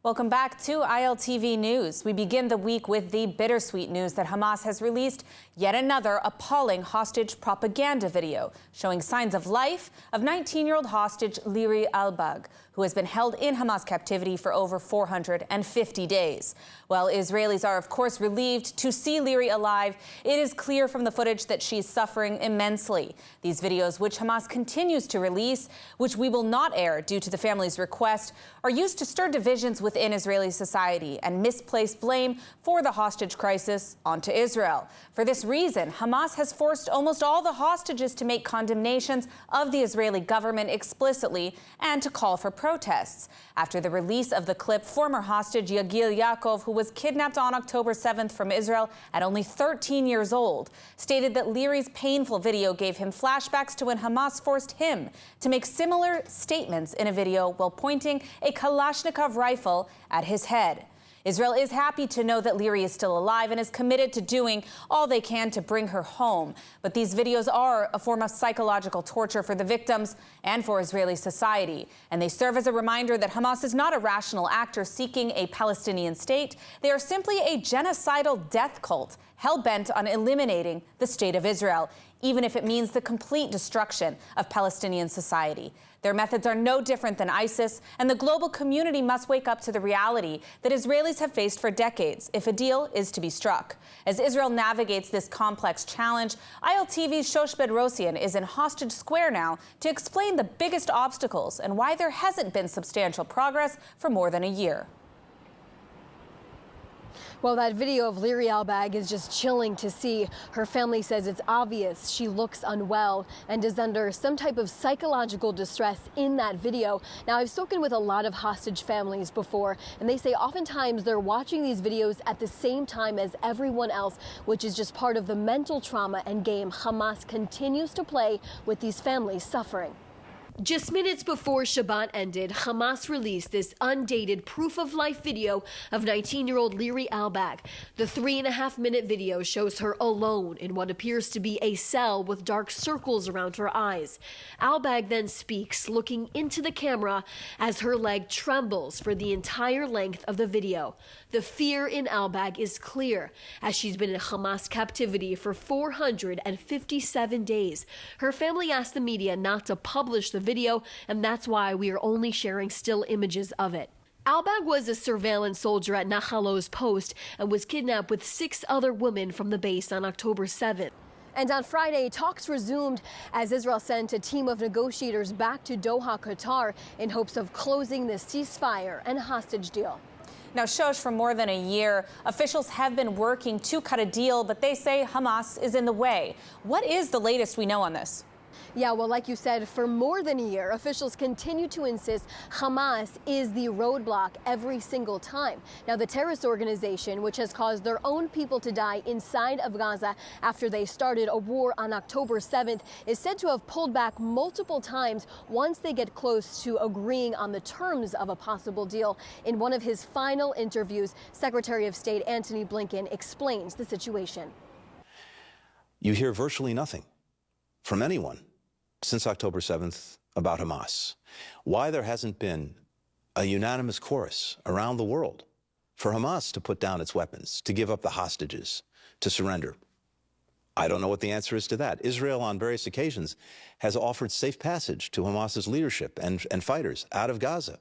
Welcome back to ILTV News. We begin the week with the bittersweet news that Hamas has released yet another appalling hostage propaganda video showing signs of life of 19-year-old hostage Liri Albag, who has been held in Hamas captivity for over 450 days. While Israelis are, of course, relieved to see Liri alive, it is clear from the footage that she's suffering immensely. These videos, which Hamas continues to release, which we will not air due to the family's request, are used to stir divisions within Israeli society and misplace blame for the hostage crisis onto Israel. For this reason, Hamas has forced almost all the hostages to make condemnations of the Israeli government explicitly and to call for protests. After the release of the clip, former hostage Yagil Yaakov, who was kidnapped on October 7th from Israel at only 13 years old, stated that Liri's painful video gave him flashbacks to when Hamas forced him to make similar statements in a video while pointing a Kalashnikov rifle at his head. Israel is happy to know that Liri is still alive and is committed to doing all they can to bring her home. But these videos are a form of psychological torture for the victims and for Israeli society. And they serve as a reminder that Hamas is not a rational actor seeking a Palestinian state. They are simply a genocidal death cult hell-bent on eliminating the state of Israel, even if it means the complete destruction of Palestinian society. Their methods are no different than ISIS, and the global community must wake up to the reality that Israelis have faced for decades if a deal is to be struck. As Israel navigates this complex challenge, ILTV's Shosh Bedrosian is in Hostage Square now to explain the biggest obstacles and why there hasn't been substantial progress for more than a year. Well, that video of Liri Albag is just chilling to see. Her family says it's obvious she looks unwell and is under some type of psychological distress in that video. Now, I've spoken with a lot of hostage families before, and they say oftentimes they're watching these videos at the same time as everyone else, which is just part of the mental trauma and game Hamas continues to play with these families suffering. Just minutes before Shabbat ended, Hamas released this undated proof-of-life video of 19-year-old Liri Albag. The 3.5-minute video shows her alone in what appears to be a cell with dark circles around her eyes. Albag then speaks, looking into the camera as her leg trembles for the entire length of the video. The fear in Albag is clear, as she's been in Hamas captivity for 457 days. Her family asked the media not to publish the video, and that's why we are only sharing still images of it. Albag was a surveillance soldier at Nahal Oz post and was kidnapped with 6 other women from the base on October 7th. And on Friday, talks resumed as Israel sent a team of negotiators back to Doha, Qatar, in hopes of closing the ceasefire and hostage deal. Now, Shosh, for more than a year, officials have been working to cut a deal, but they say Hamas is in the way. What is the latest we know on this? Yeah, well, like you said, for more than a year, officials continue to insist Hamas is the roadblock every single time. Now, the terrorist organization, which has caused their own people to die inside of Gaza after they started a war on October 7th, is said to have pulled back multiple times once they get close to agreeing on the terms of a possible deal. In one of his final interviews, Secretary of State Antony Blinken explains the situation. You hear virtually nothing from anyone since October 7th about Hamas. Why there hasn't been a unanimous chorus around the world for Hamas to put down its weapons, to give up the hostages, to surrender. I don't know what the answer is to that. Israel on various occasions has offered safe passage to Hamas's leadership and fighters out of Gaza.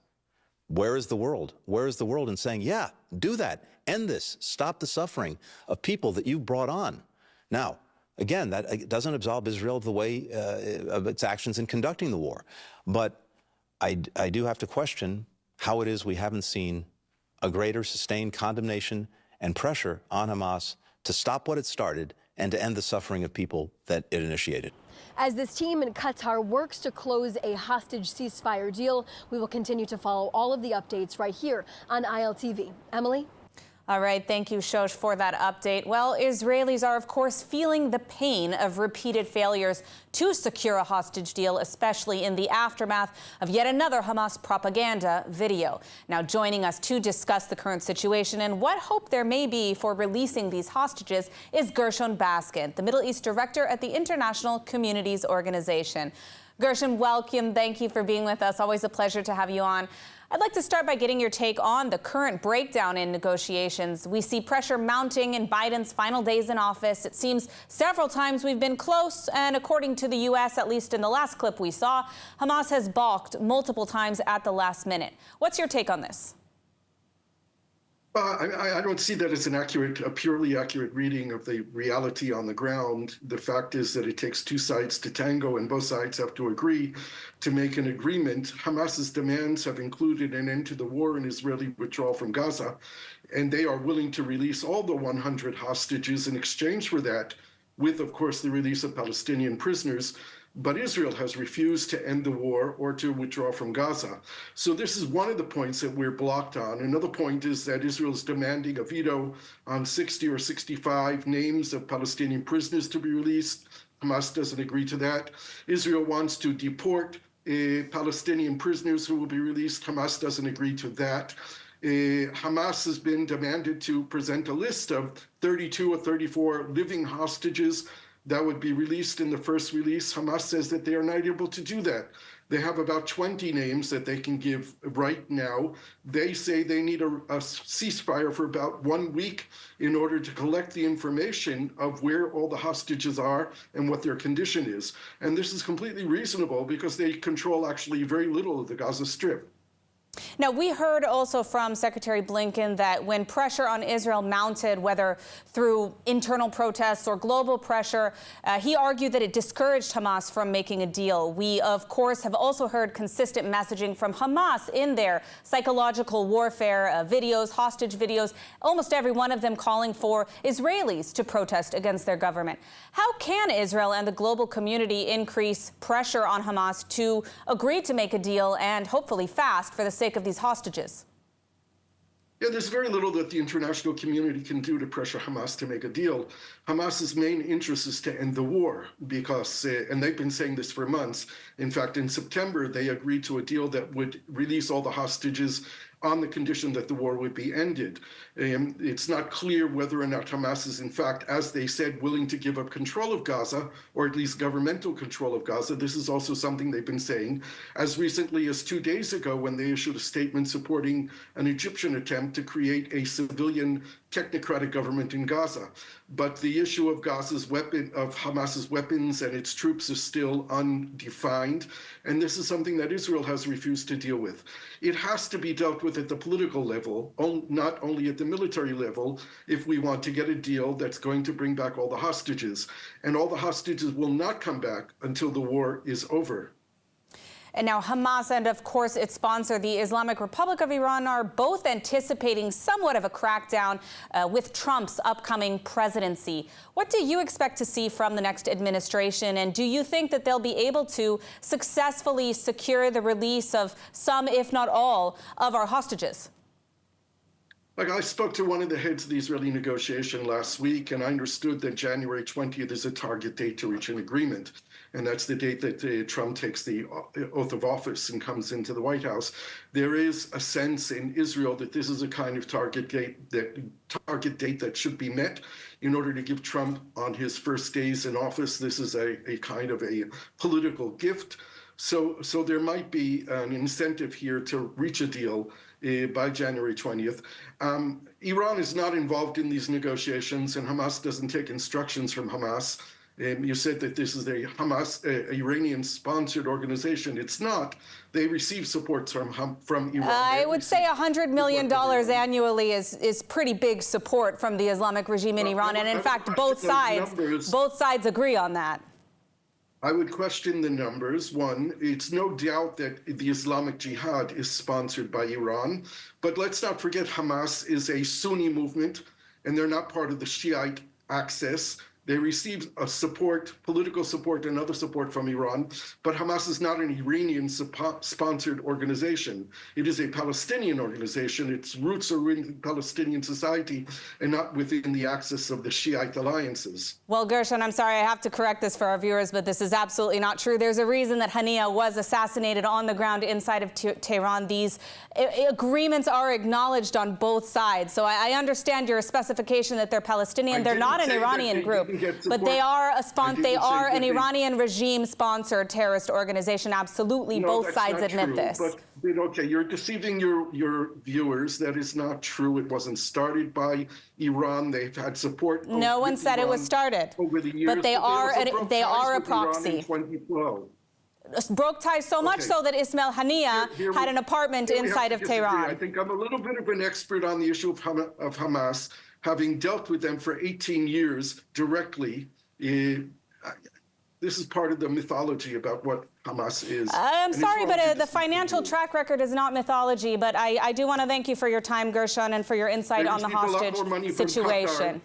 Where is the world? Where is the world in saying, yeah, do that, end this, stop the suffering of people that you brought on? Now, again, that doesn't absolve Israel of the way of its actions in conducting the war. But I do have to question how it is we haven't seen a greater sustained condemnation and pressure on Hamas to stop what it started and to end the suffering of people that it initiated. As this team in Qatar works to close a hostage ceasefire deal, we will continue to follow all of the updates right here on ILTV. Emily? All right, thank you, Shosh, for that update. Well, Israelis are, of course, feeling the pain of repeated failures to secure a hostage deal, especially in the aftermath of yet another Hamas propaganda video. Now, joining us to discuss the current situation and what hope there may be for releasing these hostages is Gershon Baskin, the Middle East director at the International Communities Organization. Gershon, welcome. Thank you for being with us. Always a pleasure to have you on. I'd like to start by getting your take on the current breakdown in negotiations. We see pressure mounting in Biden's final days in office. It seems several times we've been close, and according to the U.S., at least in the last clip we saw, Hamas has balked multiple times at the last minute. What's your take on this? I don't see that as a purely accurate reading of the reality on the ground. The fact is that it takes two sides to tango, and both sides have to agree to make an agreement. Hamas's demands have included an end to the war and Israeli withdrawal from Gaza, and they are willing to release all the 100 hostages in exchange for that, with, of course, the release of Palestinian prisoners. But Israel has refused to end the war or to withdraw from Gaza. So this is one of the points that we're blocked on. Another point is that Israel is demanding a veto on 60 or 65 names of Palestinian prisoners to be released. Hamas doesn't agree to that. Israel wants to deport Palestinian prisoners who will be released. Hamas doesn't agree to that. Hamas has been demanded to present a list of 32 or 34 living hostages that would be released in the first release. Hamas says that they are not able to do that. They have about 20 names that they can give right now. They say they need a ceasefire for about 1 week in order to collect the information of where all the hostages are and what their condition is. And this is completely reasonable because they control actually very little of the Gaza Strip. Now, we heard also from Secretary Blinken that when pressure on Israel mounted, whether through internal protests or global pressure, he argued that it discouraged Hamas from making a deal. We, of course, have also heard consistent messaging from Hamas in their psychological warfare videos, hostage videos, almost every one of them calling for Israelis to protest against their government. How can Israel and the global community increase pressure on Hamas to agree to make a deal, and hopefully fast, for the sake of these hostages? Yeah, there's very little that the international community can do to pressure Hamas to make a deal. Hamas's main interest is to end the war because, and they've been saying this for months. In fact, in September, they agreed to a deal that would release all the hostages on the condition that the war would be ended. It's not clear whether or not Hamas is, in fact, as they said, willing to give up control of Gaza, or at least governmental control of Gaza. This is also something they've been saying as recently as 2 days ago when they issued a statement supporting an Egyptian attempt to create a civilian technocratic government in Gaza. But the issue of Hamas's weapons and its troops is still undefined. And this is something that Israel has refused to deal with. It has to be dealt with at the political level, not only at the military level, if we want to get a deal that's going to bring back all the hostages. And all the hostages will not come back until the war is over. And now Hamas and, of course, its sponsor, the Islamic Republic of Iran, are both anticipating somewhat of a crackdown with Trump's upcoming presidency. What do you expect to see from the next administration? And do you think that they'll be able to successfully secure the release of some, if not all, of our hostages? I spoke to one of the heads of the Israeli negotiation last week, and I understood that January 20th is a target date to reach an agreement. And that's the date that Trump takes the oath of office and comes into the White House. There is a sense in Israel that this is a kind of target date that should be met in order to give Trump on his first days in office. This is a kind of a political gift. So there might be an incentive here to reach a deal by January 20th. Iran is not involved in these negotiations, and Hamas doesn't take instructions from Hamas. You said that this is a Iranian-sponsored organization. It's not. They receive support from Iran. I would say $100 million annually is pretty big support from the Islamic regime in Iran, and in fact, both sides agree on that. I would question the numbers. One, it's no doubt that the Islamic Jihad is sponsored by Iran, but let's not forget Hamas is a Sunni movement, and they're not part of the Shiite axis. They receive political support and other support from Iran, but Hamas is not an Iranian-sponsored organization. It is a Palestinian organization. Its roots are in Palestinian society and not within the axis of the Shiite alliances. Well, Gershon, I'm sorry, I have to correct this for our viewers, but this is absolutely not true. There's a reason that Hania was assassinated on the ground inside of Tehran. These agreements are acknowledged on both sides. So I understand your specification that they're Palestinian. They're not an Iranian group. But they are an Iranian regime-sponsored terrorist organization. Absolutely, both sides admit this. Okay, you're deceiving your viewers. That is not true. It wasn't started by Iran. They've had support. No one said it was started. Over the years, but they are a proxy. In 2012. Broke ties so much so that Ismail Haniyeh had an apartment inside of Tehran. I think I'm a little bit of an expert on the issue of Hamas, having dealt with them for 18 years directly. This is part of the mythology about what Hamas is. I'm sorry, but the financial track record is not mythology. But I do want to thank you for your time, Gershon, and for your insight on the hostage situation.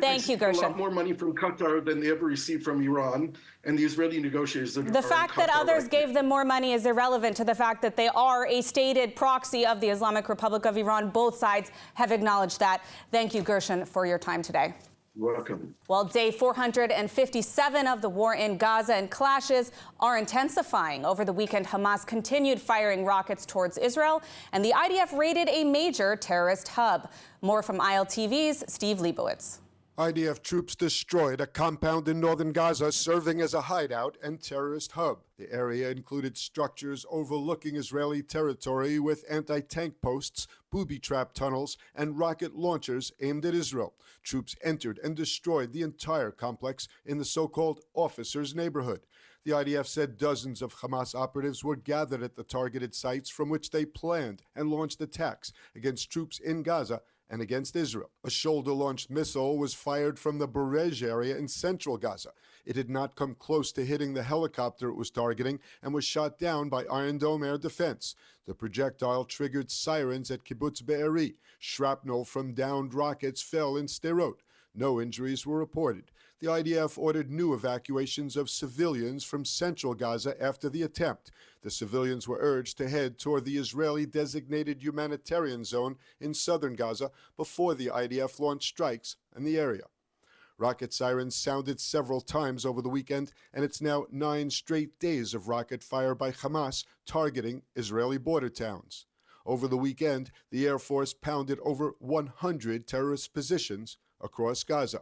Thank you, Gershon. A lot more money from Qatar than they ever received from Iran, and the Israeli negotiators. The fact that others gave them more money is irrelevant to the fact that they are a stated proxy of the Islamic Republic of Iran. Both sides have acknowledged that. Thank you, Gershon, for your time today. Welcome. Well, day 457 of the war in Gaza, and clashes are intensifying. Over the weekend, Hamas continued firing rockets towards Israel, and the IDF raided a major terrorist hub. More from ILTV's Steve Leibowitz. IDF troops destroyed a compound in northern Gaza serving as a hideout and terrorist hub. The area included structures overlooking Israeli territory with anti-tank posts, booby trap tunnels, and rocket launchers aimed at Israel. Troops entered and destroyed the entire complex in the so-called officers' neighborhood. The IDF said dozens of Hamas operatives were gathered at the targeted sites from which they planned and launched attacks against troops in Gaza and against Israel. A shoulder-launched missile was fired from the Barej area in central Gaza. It had not come close to hitting the helicopter it was targeting and was shot down by Iron Dome air defense. The projectile triggered sirens at Kibbutz Be'eri. Shrapnel from downed rockets fell in Sderot. No injuries were reported. The IDF ordered new evacuations of civilians from central Gaza after the attempt. The civilians were urged to head toward the Israeli-designated humanitarian zone in southern Gaza before the IDF launched strikes in the area. Rocket sirens sounded several times over the weekend, and it's now 9 straight days of rocket fire by Hamas targeting Israeli border towns. Over the weekend, the Air Force pounded over 100 terrorist positions across Gaza.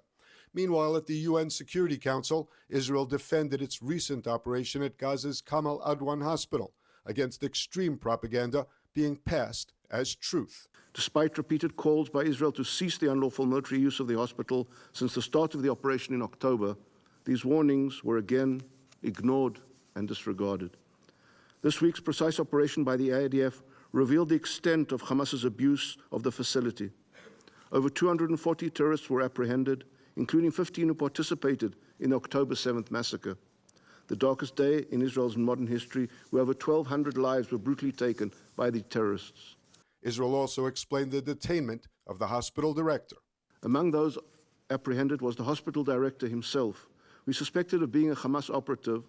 Meanwhile, at the UN Security Council, Israel defended its recent operation at Gaza's Kamal Adwan hospital against extreme propaganda being passed as truth. Despite repeated calls by Israel to cease the unlawful military use of the hospital since the start of the operation in October, these warnings were again ignored and disregarded. This week's precise operation by the IDF revealed the extent of Hamas's abuse of the facility. Over 240 terrorists were apprehended, including 15 who participated in the October 7th massacre, the darkest day in Israel's modern history, where over 1,200 lives were brutally taken by the terrorists. Israel also explained the detainment of the hospital director. Among those apprehended was the hospital director himself, who is suspected of being a Hamas operative,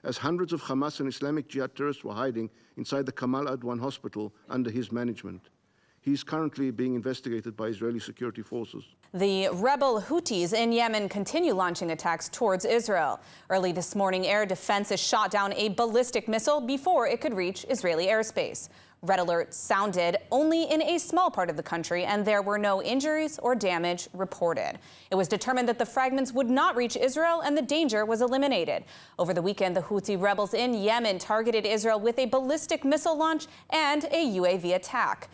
as hundreds of Hamas and Islamic Jihad terrorists were hiding inside the Kamal Adwan hospital under his management. He is currently being investigated by Israeli security forces. The rebel Houthis in Yemen continue launching attacks towards Israel. Early this morning, air defenses shot down a ballistic missile before it could reach Israeli airspace. Red alert sounded only in a small part of the country, and there were no injuries or damage reported. It was determined that the fragments would not reach Israel, and the danger was eliminated. Over the weekend, the Houthi rebels in Yemen targeted Israel with a ballistic missile launch and a UAV attack.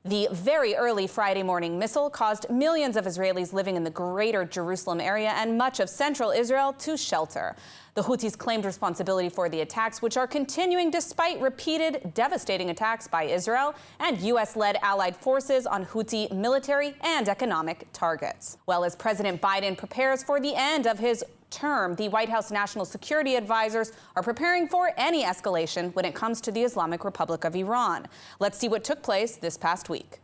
The very early Friday morning missile caused millions of Israelis living in the greater Jerusalem area and much of central Israel to shelter. The Houthis claimed responsibility for the attacks, which are continuing despite repeated devastating attacks by Israel and U.S.-led allied forces on Houthi military and economic targets. Well, as President Biden prepares for the end of his term, the White House National Security Advisors are preparing for any escalation when it comes to the Islamic Republic of Iran. Let's see what took place this past week.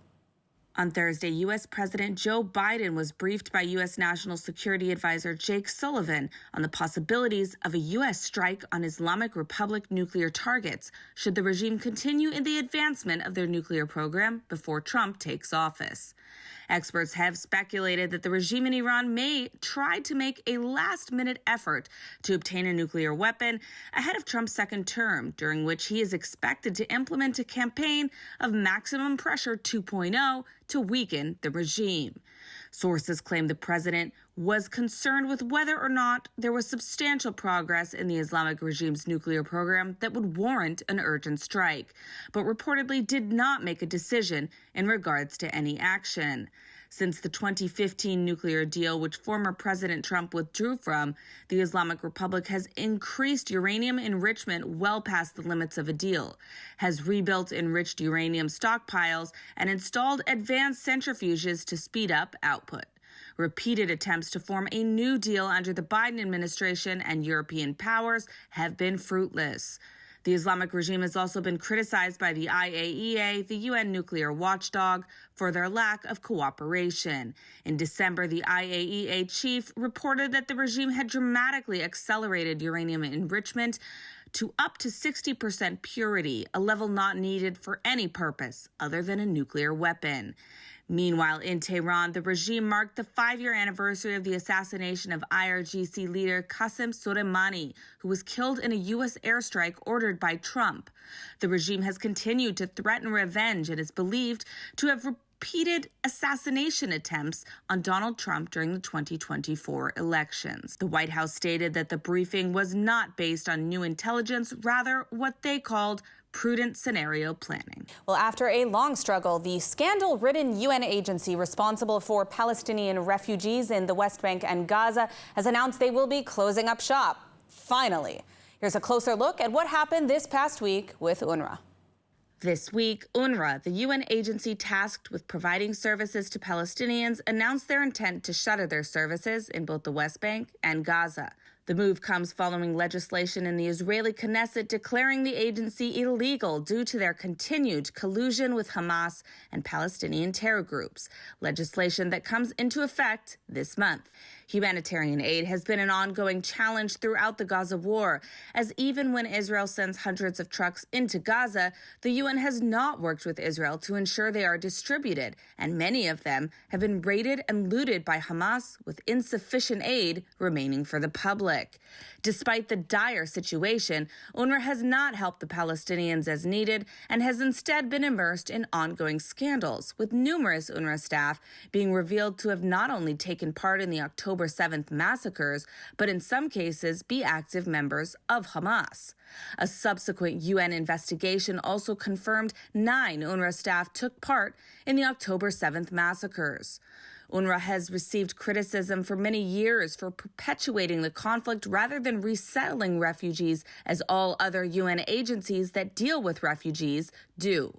On Thursday, U.S. President Joe Biden was briefed by U.S. National Security Advisor Jake Sullivan on the possibilities of a U.S. strike on Islamic Republic nuclear targets should the regime continue in the advancement of their nuclear program before Trump takes office. Experts have speculated that the regime in Iran may try to make a last-minute effort to obtain a nuclear weapon ahead of Trump's second term, during which he is expected to implement a campaign of maximum pressure 2.0 to weaken the regime. Sources claim the president was concerned with whether or not there was substantial progress in the Islamic regime's nuclear program that would warrant an urgent strike, but reportedly did not make a decision in regards to any action. Since the 2015 nuclear deal, which former President Trump withdrew from, the Islamic Republic has increased uranium enrichment well past the limits of a deal, has rebuilt enriched uranium stockpiles, and installed advanced centrifuges to speed up output. Repeated attempts to form a new deal under the Biden administration and European powers have been fruitless. The Islamic regime has also been criticized by the IAEA, the UN nuclear watchdog, for their lack of cooperation. In December, the IAEA chief reported that the regime had dramatically accelerated uranium enrichment to up to 60% purity, a level not needed for any purpose other than a nuclear weapon. Meanwhile, in Tehran, the regime marked the 5-year anniversary of the assassination of IRGC leader Qasem Soleimani, who was killed in a U.S. airstrike ordered by Trump. The regime has continued to threaten revenge and is believed to have repeated assassination attempts on Donald Trump during the 2024 elections. The White House stated that the briefing was not based on new intelligence, rather what they called prudent scenario planning. Well, after a long struggle, the scandal-ridden UN agency responsible for Palestinian refugees in the West Bank and Gaza has announced they will be closing up shop. Finally. Here's a closer look at what happened this past week with UNRWA. This week, UNRWA, the UN agency tasked with providing services to Palestinians, announced their intent to shutter their services in both the West Bank and Gaza. The move comes following legislation in the Israeli Knesset declaring the agency illegal due to their continued collusion with Hamas and Palestinian terror groups, legislation that comes into effect this month. Humanitarian aid has been an ongoing challenge throughout the Gaza war, as even when Israel sends hundreds of trucks into Gaza, the UN has not worked with Israel to ensure they are distributed, and many of them have been raided and looted by Hamas, with insufficient aid remaining for the public. Despite the dire situation, UNRWA has not helped the Palestinians as needed and has instead been immersed in ongoing scandals, with numerous UNRWA staff being revealed to have not only taken part in the October 7th massacres, but in some cases be active members of Hamas. A subsequent UN investigation also confirmed 9 UNRWA staff took part in the October 7th massacres. UNRWA has received criticism for many years for perpetuating the conflict rather than resettling refugees, as all other UN agencies that deal with refugees do.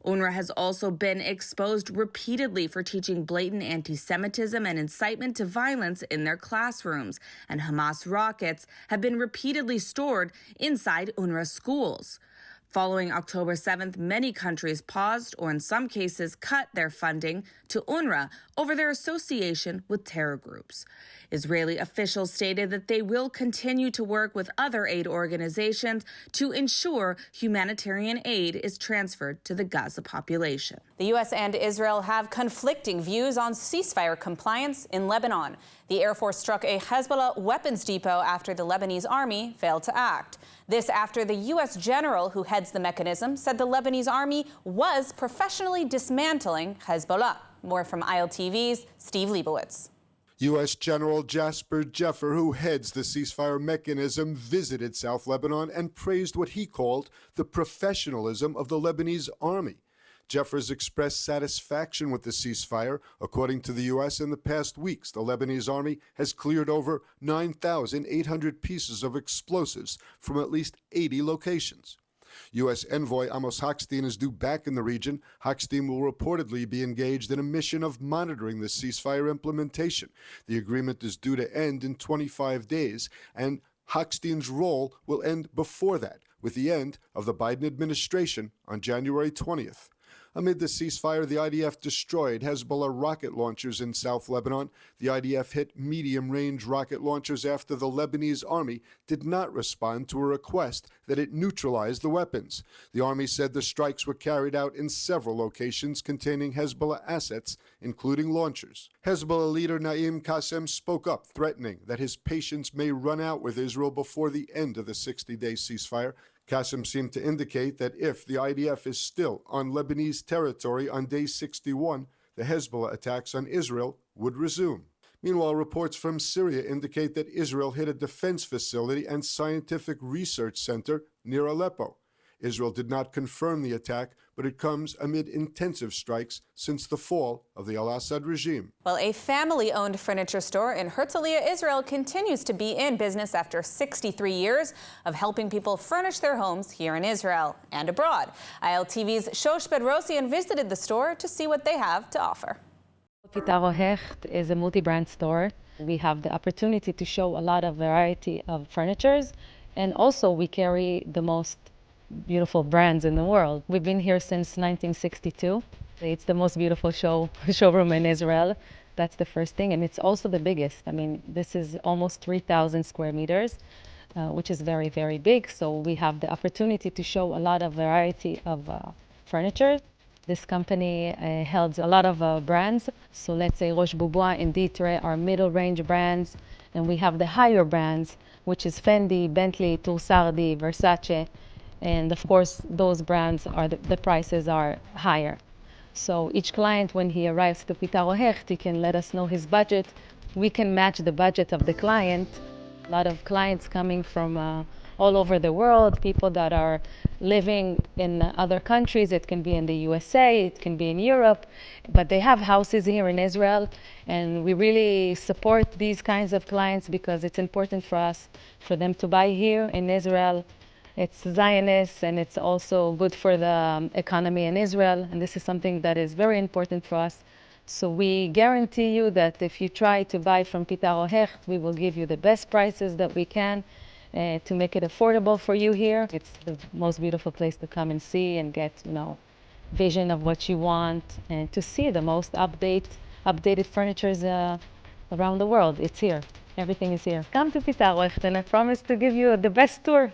UNRWA has also been exposed repeatedly for teaching blatant anti-Semitism and incitement to violence in their classrooms, and Hamas rockets have been repeatedly stored inside UNRWA schools. Following October 7th, many countries paused or in some cases cut their funding to UNRWA over their association with terror groups. Israeli officials stated that they will continue to work with other aid organizations to ensure humanitarian aid is transferred to the Gaza population. The U.S. and Israel have conflicting views on ceasefire compliance in Lebanon. The Air Force struck a Hezbollah weapons depot after the Lebanese army failed to act. This after the U.S. general who heads the mechanism said the Lebanese army was professionally dismantling Hezbollah. More from ILTV's Steve Leibowitz. U.S. General Jasper Jeffer, who heads the ceasefire mechanism, visited South Lebanon and praised what he called the professionalism of the Lebanese army. Jeffers expressed satisfaction with the ceasefire. According to the U.S., in the past weeks, the Lebanese army has cleared over 9,800 pieces of explosives from at least 80 locations. U.S. envoy Amos Hochstein is due back in the region. Hochstein will reportedly be engaged in a mission of monitoring the ceasefire implementation. The agreement is due to end in 25 days, and Hochstein's role will end before that, with the end of the Biden administration on January 20th. Amid the ceasefire, the IDF destroyed Hezbollah rocket launchers in South Lebanon. The IDF hit medium-range rocket launchers after the Lebanese army did not respond to a request that it neutralize the weapons. The army said the strikes were carried out in several locations containing Hezbollah assets, including launchers. Hezbollah leader Naim Qassem spoke up, threatening that his patience may run out with Israel before the end of the 60-day ceasefire. Qassem seemed to indicate that if the IDF is still on Lebanese territory on day 61, the Hezbollah attacks on Israel would resume. Meanwhile, reports from Syria indicate that Israel hit a defense facility and scientific research center near Aleppo. Israel did not confirm the attack, but it comes amid intensive strikes since the fall of the al-Assad regime. Well, a family-owned furniture store in Herzliya, Israel continues to be in business after 63 years of helping people furnish their homes here in Israel and abroad. ILTV's Shosh Bedrosian visited the store to see what they have to offer. Hecht is a multi-brand store. We have the opportunity to show a lot of variety of furnitures, and also we carry the most beautiful brands in the world. We've been here since 1962. It's the most beautiful showroom in Israel. That's the first thing, and it's also the biggest. I mean, this is almost 3,000 square meters, which is very, very big. So we have the opportunity to show a lot of variety of furniture. This company holds a lot of brands. So let's say Roche Bobois and Ditre are middle range brands, and we have the higher brands, which is Fendi, Bentley, Tursardi, Versace. And of course, those brands are the prices are higher. So each client, when he arrives to Pitaro Hecht, he can let us know his budget. We can match the budget of the client. A lot of clients coming from all over the world, people that are living in other countries. It can be in the USA, it can be in Europe, but they have houses here in Israel. And we really support these kinds of clients because it's important for us, for them to buy here in Israel. It's Zionist, and it's also good for the economy in Israel, and this is something that is very important for us. So we guarantee you that if you try to buy from Pitaro Hecht, we will give you the best prices that we can to make it affordable for you here. It's the most beautiful place to come and see and get, vision of what you want and to see the most updated furnitures around the world. It's here. Everything is here. Come to Pitaro Hecht, and I promise to give you the best tour.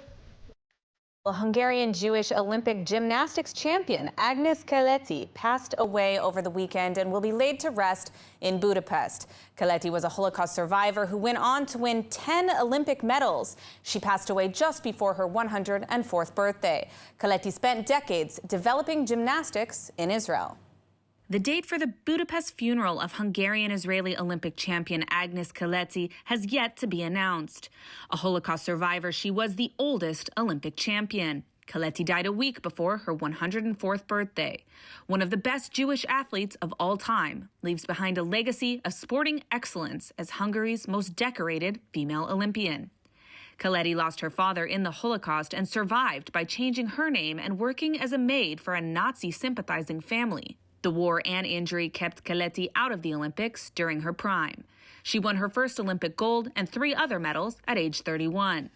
Hungarian Jewish Olympic gymnastics champion Agnes Keleti passed away over the weekend and will be laid to rest in Budapest. Keleti was a Holocaust survivor who went on to win 10 Olympic medals. She passed away just before her 104th birthday. Keleti spent decades developing gymnastics in Israel. The date for the Budapest funeral of Hungarian-Israeli Olympic champion Agnes Keleti has yet to be announced. A Holocaust survivor, she was the oldest Olympic champion. Keleti died a week before her 104th birthday. One of the best Jewish athletes of all time, leaves behind a legacy of sporting excellence as Hungary's most decorated female Olympian. Keleti lost her father in the Holocaust and survived by changing her name and working as a maid for a Nazi-sympathizing family. The war and injury kept Keleti out of the Olympics during her prime. She won her first Olympic gold and 3 other medals at age 31.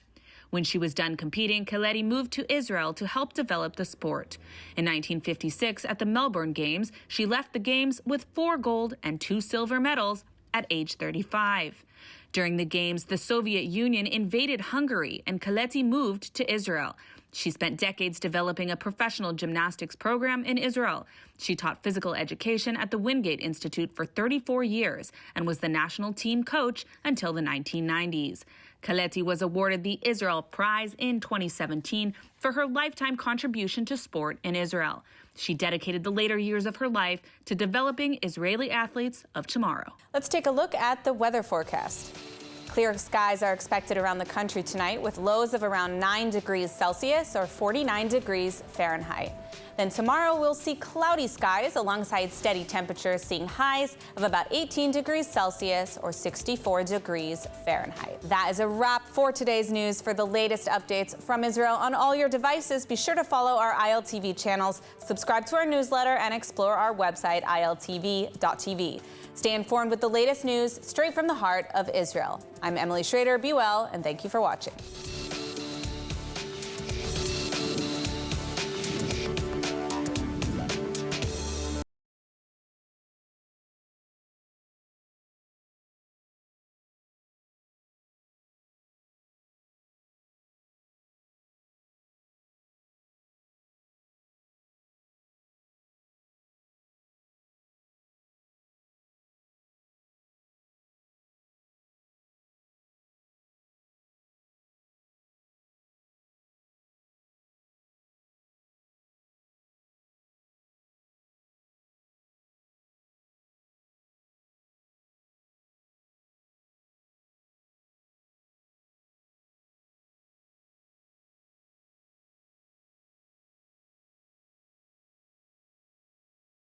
When she was done competing, Keleti moved to Israel to help develop the sport. In 1956, at the Melbourne Games, she left the Games with 4 gold and 2 silver medals at age 35. During the Games, the Soviet Union invaded Hungary, and Keleti moved to Israel. She spent decades developing a professional gymnastics program in Israel. She taught physical education at the Wingate Institute for 34 years and was the national team coach until the 1990s. Keleti was awarded the Israel Prize in 2017 for her lifetime contribution to sport in Israel. She dedicated the later years of her life to developing Israeli athletes of tomorrow. Let's take a look at the weather forecast. Clear skies are expected around the country tonight with lows of around 9 degrees Celsius or 49 degrees Fahrenheit. Then tomorrow we'll see cloudy skies alongside steady temperatures, seeing highs of about 18 degrees Celsius or 64 degrees Fahrenheit. That is a wrap for today's news. For the latest updates from Israel on all your devices, be sure to follow our ILTV channels, subscribe to our newsletter, and explore our website, iltv.tv. Stay informed with the latest news straight from the heart of Israel. I'm Emily Schrader. Be well, and thank you for watching.